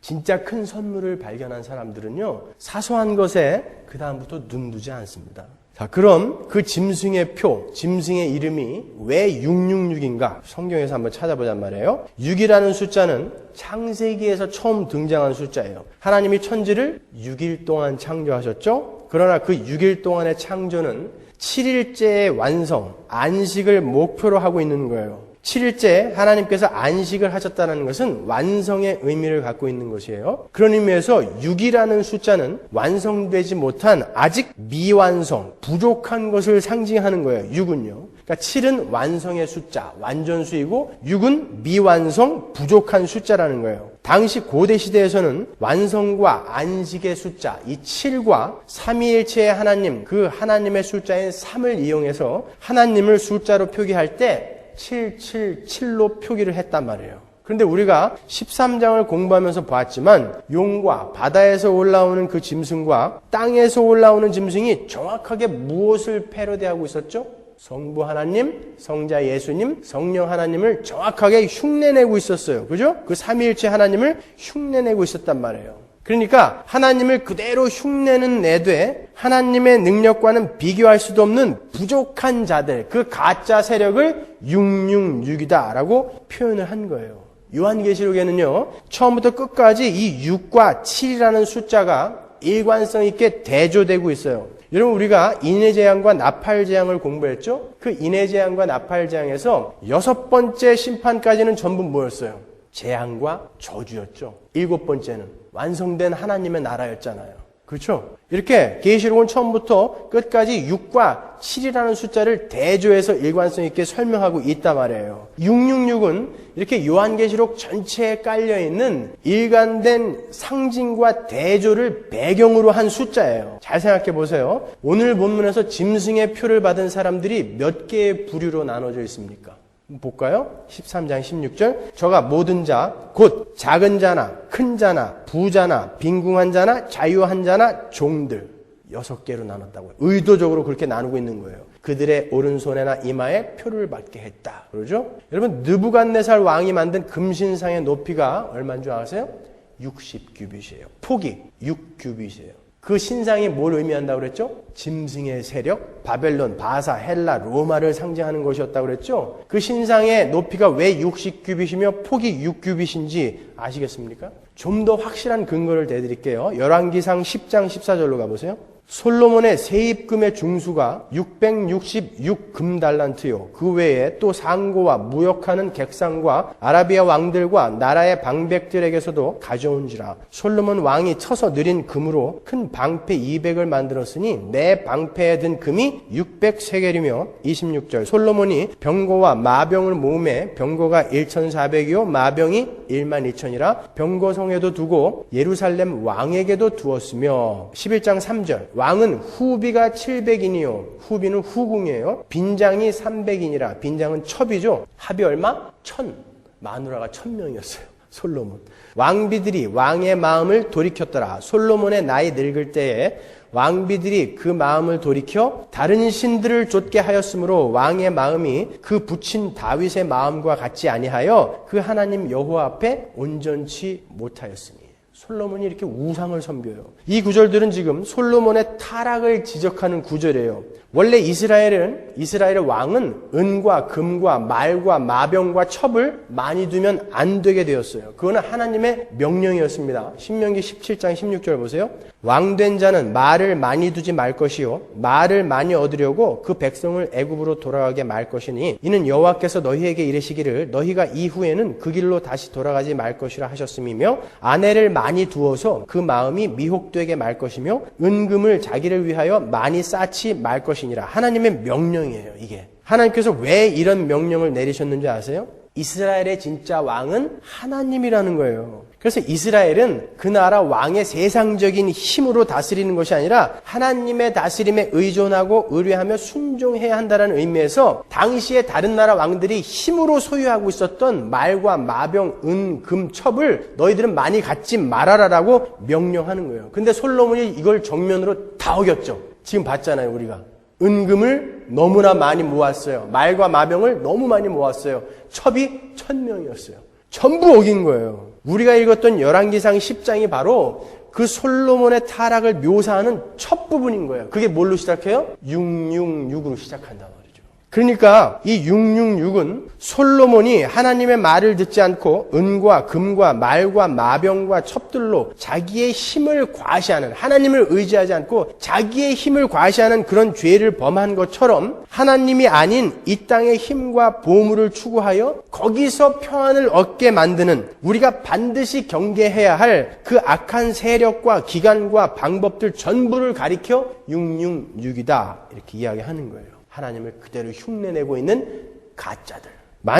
진짜 큰 선물을 발견한 사람들은요, 사소한 것에 그 다음부터 눈두지 않습니다. 자, 그럼 그 짐승의 표, 짐승의 이름이 왜 666인가? 성경에서 한번 찾아보잔 말이에요. 6이라는 숫자는 창세기에서 처음 등장한 숫자예요. 하나님이 천지를 6일 동안 창조하셨죠? 그러나 그 6일 동안의 창조는 7일째의 완성, 안식을 목표로 하고 있는 거예요. 7일째 하나님께서 안식을 하셨다는 것은 완성의 의미를 갖고 있는 것이에요. 그런 의미에서 6이라는 숫자는 완성되지 못한 아직 미완성, 부족한 것을 상징하는 거예요. 6은요. 그러니까 7은 완성의 숫자, 완전수이고 6은 미완성, 부족한 숫자라는 거예요. 당시 고대 시대에서는 완성과 안식의 숫자, 이 7과 삼위일체의 하나님, 그 하나님의 숫자인 3을 이용해서 하나님을 숫자로 표기할 때 777로 표기를 했단 말이에요. 그런데 우리가 13장을 공부하면서 보았지만 용과 바다에서 올라오는 그 짐승과 땅에서 올라오는 짐승이 정확하게 무엇을 패러디하고 있었죠? 성부 하나님, 성자 예수님, 성령 하나님을 정확하게 흉내내고 있었어요. 그죠? 그 삼위일체 하나님을 흉내내고 있었단 말이에요. 그러니까 하나님을 그대로 흉내는 내되 하나님의 능력과는 비교할 수도 없는 부족한 자들, 그 가짜 세력을 666이다라고 표현을 한 거예요. 요한계시록에는요, 처음부터 끝까지 이 6과 7이라는 숫자가 일관성 있게 대조되고 있어요. 여러분, 우리가 인해재앙과 나팔재앙을 공부했죠? 그 인해재앙과 나팔재앙에서 6번째 심판까지는 전부 뭐였어요? 재앙과 저주였죠. 7번째는 완성된 하나님의 나라였잖아요. 그렇죠? 이렇게 계시록은 처음부터 끝까지 6과 7이라는 숫자를 대조해서 일관성 있게 설명하고 있단 말이에요. 666은 이렇게 요한계시록 전체에 깔려있는 일관된 상징과 대조를 배경으로 한 숫자예요. 잘 생각해 보세요. 오늘 본문에서 짐승의 표를 받은 사람들이 몇 개의 부류로 나눠져 있습니까? 볼까요? 13장 16절. 저가 모든 자, 곧 작은 자나 큰 자나 부자나 빈궁한 자나 자유한 자나 종들 6개로 나눴다고요. 의도적으로 그렇게 나누고 있는 거예요. 그들의 오른손에나 이마에 표를 받게 했다. 그러죠? 여러분, 느부갓네살 왕이 만든 금신상의 높이가 얼마인 줄 아세요? 60규빗이에요. 폭이 6규빗이에요. 그 신상이 뭘 의미한다고 그랬죠? 짐승의 세력, 바벨론, 바사, 헬라, 로마를 상징하는 것이었다고 그랬죠? 그 신상의 높이가 왜 60규빗이며 폭이 6규빗인지 아시겠습니까? 좀 더 확실한 근거를 대드릴게요. 열왕기상 10장 14절로 가보세요. 솔로몬의 세입금의 중수가 666금달란트요. 그 외에 또 상고와 무역하는 객상과 아라비아 왕들과 나라의 방백들에게서도 가져온지라. 솔로몬 왕이 쳐서 느린 금으로 큰 방패 200을 만들었으니 매 방패에 든 금이 600세겔이며 26절. 솔로몬이 병거와 마병을 모음해 병거가 1400이요 마병이 12000이라. 병거성에도 두고 예루살렘 왕에게도 두었으며 11장 3절. 왕은 후비가 700인이요. 후비는 후궁이에요. 빈장이 300인이라. 빈장은 첩이죠. 합이 얼마? 1000. 마누라가 1000명이었어요. 솔로몬. 왕비들이 왕의 마음을 돌이켰더라. 솔로몬의 나이 늙을 때에 왕비들이 그 마음을 돌이켜 다른 신들을 좇게 하였으므로 왕의 마음이 그 부친 다윗의 마음과 같지 아니하여 그 하나님 여호와 앞에 온전치 못하였으니. 솔로몬이 이렇게 우상을 섬겨요. 이 구절들은 지금 솔로몬의 타락을 지적하는 구절이에요. 원래 이스라엘의 왕은 은과 금과 말과 마병과 첩을 많이 두면 안 되게 되었어요. 그거는 하나님의 명령이었습니다. 신명기 17장 16절 보세요. 왕된 자는 말을 많이 두지 말 것이요 말을 많이 얻으려고 그 백성을 애굽으로 돌아가게 말 것이니 이는 여호와께서 너희에게 이르시기를 너희가 이후에는 그 길로 다시 돌아가지 말 것이라 하셨음이며 아내를 많이 두어서 그 마음이 미혹되게 말 것이며 은금을 자기를 위하여 많이 쌓지 말 것이니라. 하나님의 명령이에요. 이게 하나님께서 왜 이런 명령을 내리셨는지 아세요? 이스라엘의 진짜 왕은 하나님이라는 거예요. 그래서 이스라엘은 그 나라 왕의 세상적인 힘으로 다스리는 것이 아니라 하나님의 다스림에 의존하고 의뢰하며 순종해야 한다는 의미에서 당시에 다른 나라 왕들이 힘으로 소유하고 있었던 말과 마병, 은, 금, 첩을 너희들은 많이 갖지 말아라라고 명령하는 거예요. 근데 솔로몬이 이걸 정면으로 다 어겼죠. 지금 봤잖아요, 우리가. 은금을 너무나 많이 모았어요. 말과 마병을 너무 많이 모았어요. 첩이 1000명이었어요. 전부 어긴 거예요. 우리가 읽었던 열왕기상 10장이 바로 그 솔로몬의 타락을 묘사하는 첫 부분인 거예요. 그게 뭘로 시작해요? 666으로 시작한단 말이죠. 그러니까 이 666은 솔로몬이 하나님의 말을 듣지 않고 은과 금과 말과 마병과 첩들로 자기의 힘을 과시하는, 하나님을 의지하지 않고 자기의 힘을 과시하는 그런 죄를 범한 것처럼 하나님이 아닌 이 땅의 힘과 보물을 추구하여 거기서 평안을 얻게 만드는, 우리가 반드시 경계해야 할 그 악한 세력과 기관과 방법들 전부를 가리켜 666이다 이렇게 이야기하는 거예요. 하나님을 그대로 흉내내고 있는 가짜들.